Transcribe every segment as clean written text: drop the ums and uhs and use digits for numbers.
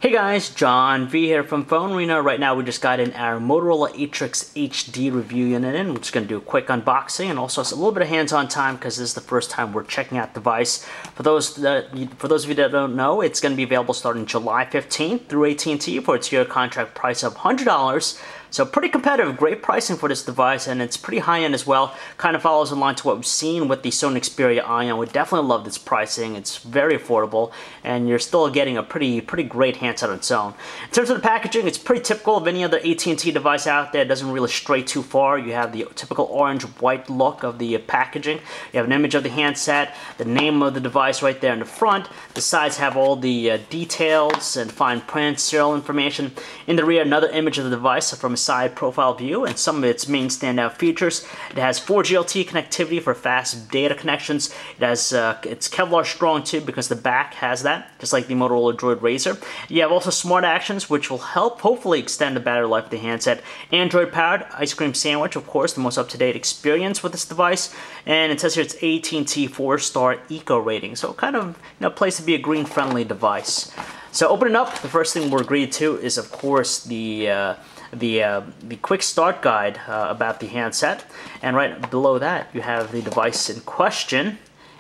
Hey guys, John V here from PhoneArena. Right now we just got in our Motorola ATRIX HD review unit in. We're just going to do a quick unboxing and also a little bit of hands-on time because this is the first time we're checking out the device. For those of you that don't know, it's going to be available starting July 15th through AT&T for a tier contract price of $100. So pretty competitive, great pricing for this device, and it's pretty high-end as well. Kind of follows in line to what we've seen with the Sony Xperia Ion. We definitely love this pricing. It's very affordable, and you're still getting a pretty great handset on its own. In terms of the packaging, it's pretty typical of any other AT&T device out there. It doesn't really stray too far. You have the typical orange-white look of the packaging. You have an image of the handset, the name of the device right there in the front. The sides have all the details and fine print, serial information. In the rear, another image of the device from a side profile view and some of its main standout features. It has 4G LTE connectivity for fast data connections. It has it's Kevlar strong too because the back has that, just like the Motorola Droid Razr. You have also smart actions, which will help hopefully extend the battery life of the handset. Android powered ice cream sandwich, of course, the most up-to-date experience with this device. And it says here it's AT&T 4-star eco rating, so kind of place to be a green-friendly device. So opening up, the first thing we're agreed to is, of course, the quick start guide about the handset, and right below that you have the device in question.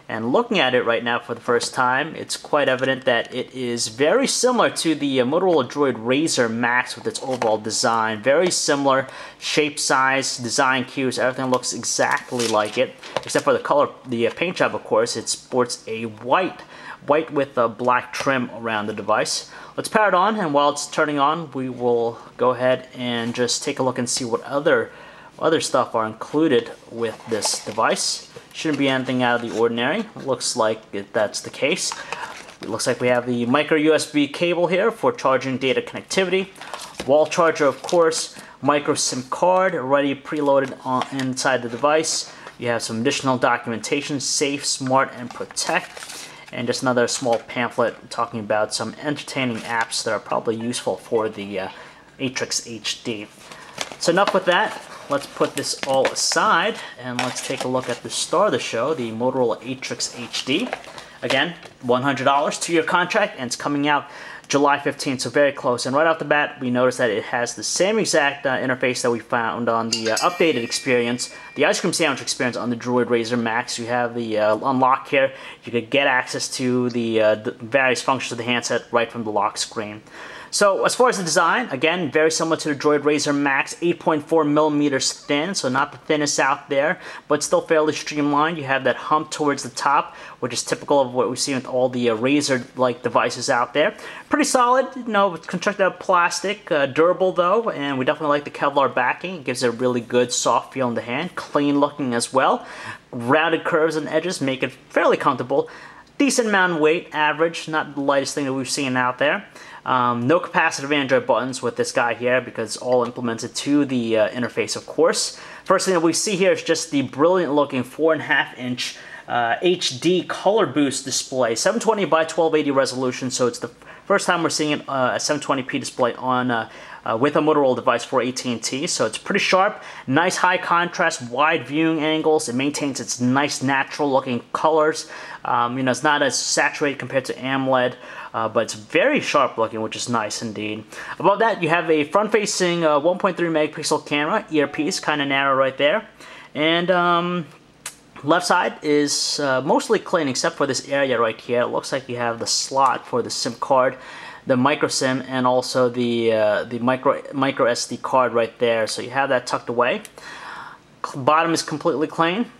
And looking at it right now for the first time, it's quite evident that it is very similar to the Motorola Droid Razr Max with its overall design. Very similar shape, size, design cues, everything looks exactly like it, except for the color, the paint job, of course. It sports a white with a black trim around the device. Let's power it on, and while it's turning on, we will go ahead and just take a look and see what other stuff are included with this device. Shouldn't be anything out of the ordinary. Looks like that's the case. It looks like we have the micro USB cable here for charging data connectivity. Wall charger, of course. Micro SIM card already preloaded inside the device. You have some additional documentation: safe, smart, and protect. And just another small pamphlet talking about some entertaining apps that are probably useful for the ATRIX HD. So enough with that. Let's put this all aside and let's take a look at the star of the show, the Motorola ATRIX HD. Again, $100, 2-year contract, and it's coming out July 15th, so very close. And right off the bat, we notice that it has the same exact interface that we found on the updated experience, the ice cream sandwich experience on the Droid Razr Max. You have the unlock here. You could get access to the various functions of the handset right from the lock screen. So as far as the design, again, very similar to the Droid Razr Max, 8.4 millimeters thin, so not the thinnest out there, but still fairly streamlined. You have that hump towards the top, which is typical of what we see with all the Razr-like devices out there. Pretty solid, constructed out of plastic, durable though, and we definitely like the Kevlar backing. It gives it a really good soft feel in the hand, clean looking as well. Rounded curves and edges make it fairly comfortable. Decent amount of weight, average, not the lightest thing that we've seen out there. No capacitive Android buttons with this guy here because it's all implemented to the interface, of course. First thing that we see here is just the brilliant looking 4.5-inch HD color boost display, 720 by 1280 resolution, so it's the first time we're seeing a 720p display on with a Motorola device for AT&T, so it's pretty sharp, nice high contrast, wide viewing angles. It maintains its nice natural looking colors. It's not as saturated compared to AMOLED, but it's very sharp looking, which is nice indeed. Above that, you have a front-facing 1.3 megapixel camera, earpiece, kind of narrow right there, and left side is mostly clean except for this area right here. It looks like you have the slot for the SIM card, the micro SIM, and also the micro SD card right there. So you have that tucked away. Bottom is completely clean.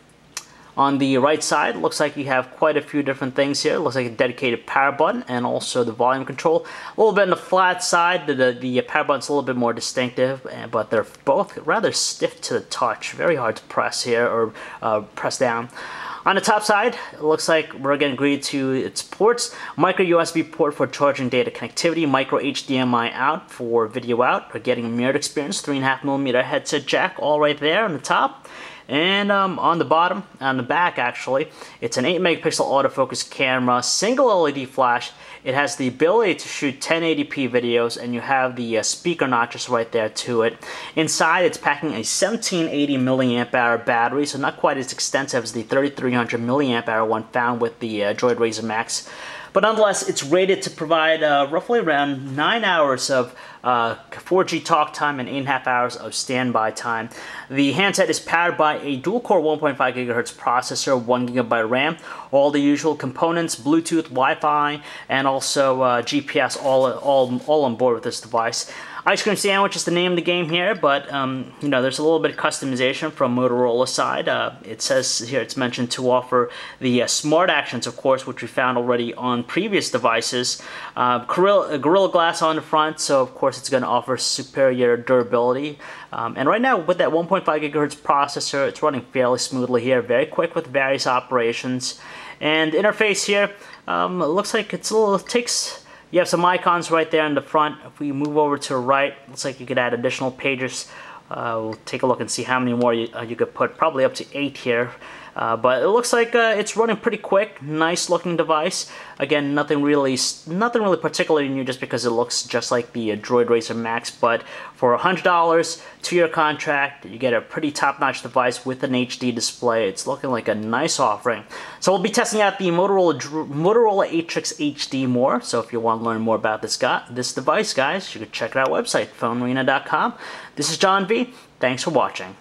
On the right side, looks like you have quite a few different things here. It looks like a dedicated power button and also the volume control. A little bit on the flat side, the power button's a little bit more distinctive, but they're both rather stiff to the touch. Very hard to press here or press down. On the top side, it looks like we're getting agreed to its ports. Micro USB port for charging data connectivity, micro HDMI out for video out. We're getting a mirrored experience, 3.5mm headset jack, all right there on the top. And on the bottom, on the back actually, it's an 8 megapixel autofocus camera, single LED flash. It has the ability to shoot 1080p videos, and you have the speaker notches right there to it. Inside, it's packing a 1780 milliamp hour battery, so not quite as extensive as the 3300 milliamp hour one found with the Droid Razr Max. But nonetheless, it's rated to provide roughly around 9 hours of 4G talk time and 8.5 hours of standby time. The handset is powered by a dual-core 1.5 GHz processor, 1 GB RAM, all the usual components, Bluetooth, Wi-Fi, and also GPS, all on board with this device. Ice Cream Sandwich is the name of the game here, but you know, there's a little bit of customization from Motorola's side. It says here it's mentioned to offer the Smart Actions, of course, which we found already on previous devices. Gorilla Glass on the front, so of course it's going to offer superior durability. And right now, with that 1.5 GHz processor, it's running fairly smoothly here, very quick with various operations. And interface here, it looks like it's a little, you have some icons right there in the front. If we move over to the right, looks like you could add additional pages. We'll take a look and see how many more you could put, probably up to 8 here. But it looks like it's running pretty quick, nice looking device. Again, nothing really particularly new, just because it looks just like the Droid Racer Max. But for $100, 2-year contract, you get a pretty top-notch device with an HD display. It's looking like a nice offering. So we'll be testing out the Motorola ATRIX HD more. So if you want to learn more about this device, guys, you can check out our website, PhoneArena.com. This is John V. Thanks for watching.